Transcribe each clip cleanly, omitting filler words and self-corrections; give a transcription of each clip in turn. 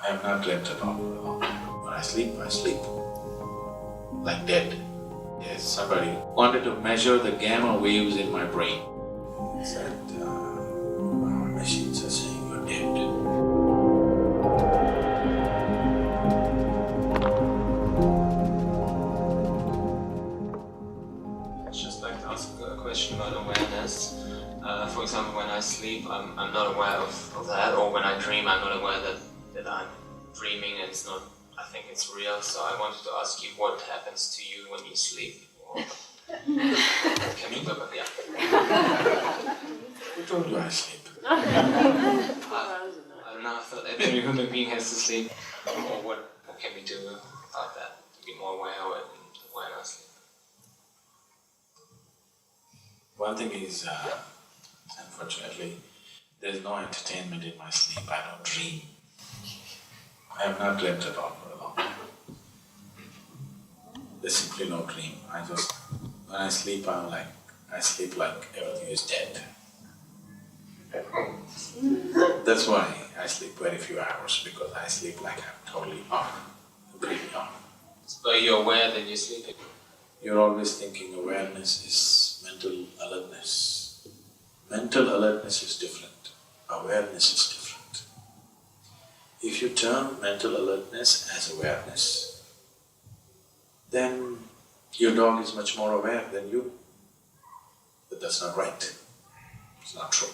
I have not dreamt at all. When I sleep, like dead. Yes, somebody wanted to measure the gamma waves in my brain. He said, our machines are saying you're dead. I'd just like to ask a question about awareness. For example, when I sleep, I'm not aware of that, or when I dream, I'm not aware that I'm dreaming and it's not, I think it's real. So I wanted to ask you what happens to you when you sleep. Can you go back? Yeah. Who told you I sleep? I don't know, I thought every human being has to sleep. Or what can we do about that? To be more aware of it when I sleep. One thing is, unfortunately, there's no entertainment in my sleep. I don't dream. I have not dreamt at all for a long time. There's simply no dream. When I sleep, I sleep like everything is dead. That's why I sleep very few hours, because I sleep like I'm totally off, completely off. So you're aware that you're sleeping? You're always thinking awareness is mental alertness. Mental alertness is different, awareness is different. If you term mental alertness as awareness, then your dog is much more aware than you. But that's not right, it's not true.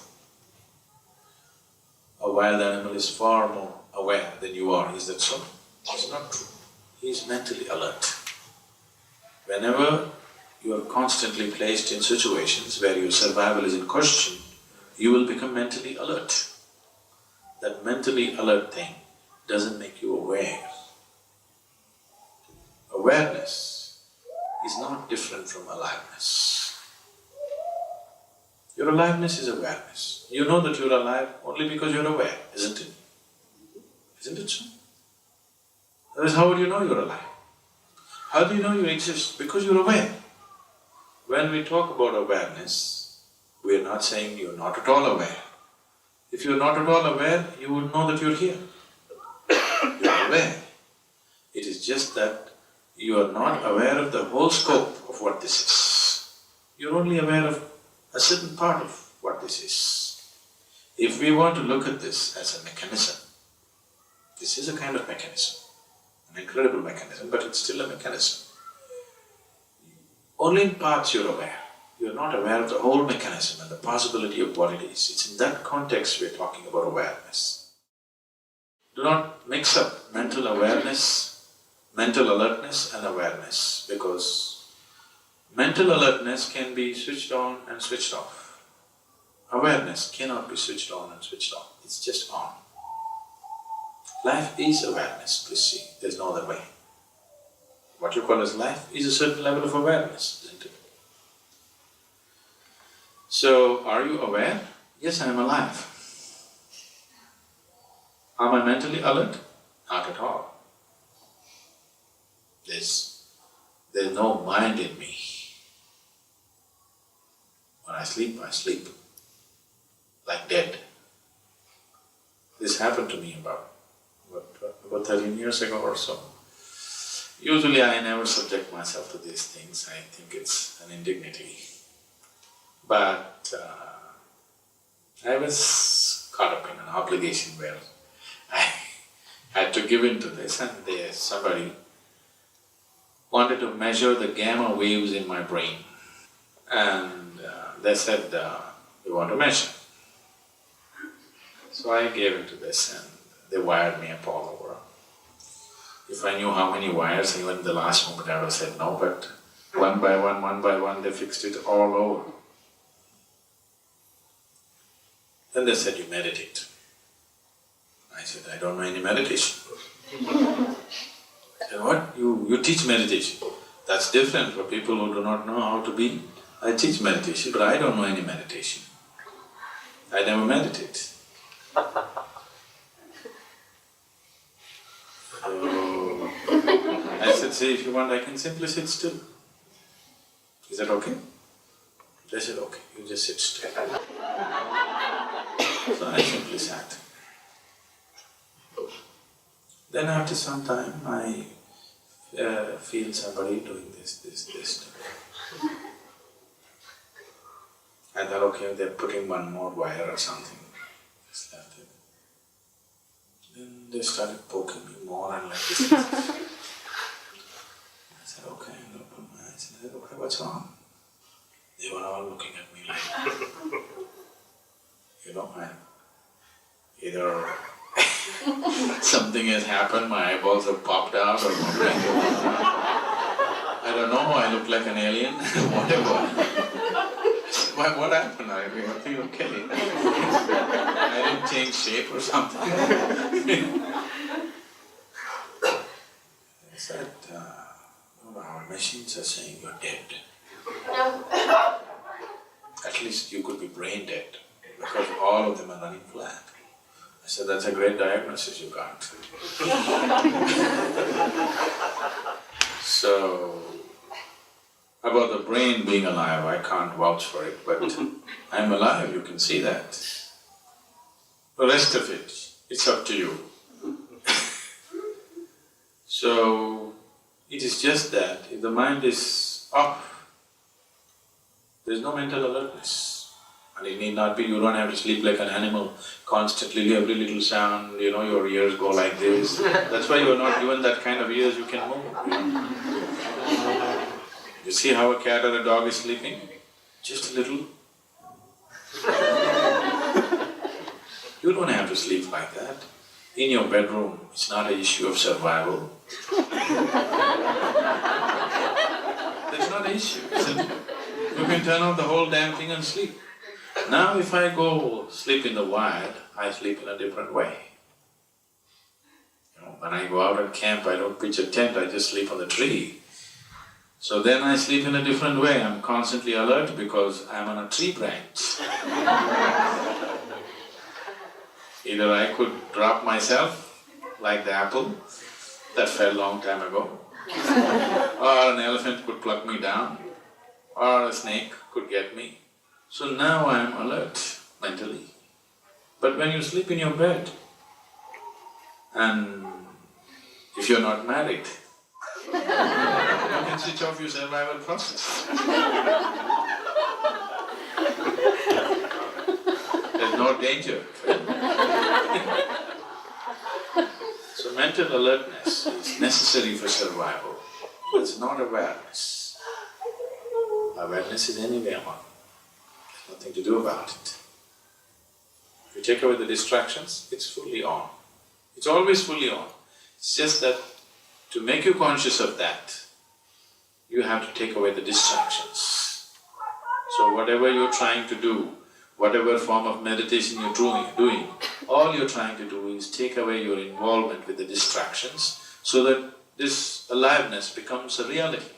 A wild animal is far more aware than you are, is that so? It's not true. He is mentally alert. Whenever you are constantly placed in situations where your survival is in question, you will become mentally alert. That mentally alert thing doesn't make you aware. Awareness is not different from aliveness. Your aliveness is awareness. You know that you're alive only because you're aware, isn't it? Isn't it so? Otherwise, how would you know you're alive? How do you know you exist? Because you're aware. When we talk about awareness, we are not saying you're not at all aware. If you're not at all aware, you would know that you're here. You're aware. It is just that you are not aware of the whole scope of what this is. You're only aware of a certain part of what this is. If we want to look at this as a mechanism, this is a kind of mechanism, an incredible mechanism, but it's still a mechanism. Only in parts you're aware. You're not aware of the whole mechanism and the possibility of what it is. It's in that context we're talking about awareness. Do not mix up mental awareness, mental alertness and awareness, because mental alertness can be switched on and switched off. Awareness cannot be switched on and switched off, it's just on. Life is awareness, please see, there's no other way. What you call as life is a certain level of awareness, isn't it? So, are you aware? Yes, I am alive. Am I mentally alert? Not at all. There's no mind in me. When I sleep, like dead. This happened to me about 13 years ago or so. Usually I never subject myself to these things, I think it's an indignity. But I was caught up in an obligation where I had to give in to this, and somebody wanted to measure the gamma waves in my brain. And they said, we want to measure. So I gave in to this and they wired me up all over. If I knew how many wires, even in the last moment I would have said no, but one by one, they fixed it all over. Then they said, you meditate. I said, I don't know any meditation. They said, what? You teach meditation? That's different for people who do not know how to be. I teach meditation, but I don't know any meditation. I never meditate. So I said, say, if you want, I can simply sit still. Is that okay? They said, okay, you just sit still. So I simply sat. Then after some time, I feel somebody doing this. I thought, okay, they're putting one more wire or something. Just left it. Then they started poking me more and like this. I said, okay, I opened my eyes and I said, okay, what's wrong? They were all looking at me like, I'm either something has happened, my eyeballs have popped out or my brain has popped out. I don't know, I look like an alien, whatever. What happened? I feel okay. I didn't change shape or something. I said, our machines are saying you're dead. At least you could be brain dead, because all of them are running flat. I said, that's a great diagnosis you got. So, about the brain being alive, I can't vouch for it, but I'm alive, you can see that. The rest of it, it's up to you. So, it is just that if the mind is off, there's no mental alertness. And it need not be, you don't have to sleep like an animal, constantly every little sound, your ears go like this. That's why you're not given that kind of ears, you can move. You see how a cat or a dog is sleeping? Just a little. You don't have to sleep like that. In your bedroom, it's not an issue of survival. That's not an issue, isn't it? You can turn off the whole damn thing and sleep. Now if I go sleep in the wild, I sleep in a different way. When I go out and camp, I don't pitch a tent, I just sleep on the tree. So then I sleep in a different way, I'm constantly alert because I'm on a tree branch. Either I could drop myself, like the apple that fell long time ago, or an elephant could pluck me down, or a snake could get me. So now I am alert mentally. But when you sleep in your bed, and if you're not married, you can switch off your survival process. There's no danger. So mental alertness is necessary for survival. It's not awareness. Awareness is anyway on. There's nothing to do about it. If you take away the distractions, it's fully on. It's always fully on. It's just that to make you conscious of that, you have to take away the distractions. So whatever you're trying to do, whatever form of meditation you're doing, all you're trying to do is take away your involvement with the distractions so that this aliveness becomes a reality.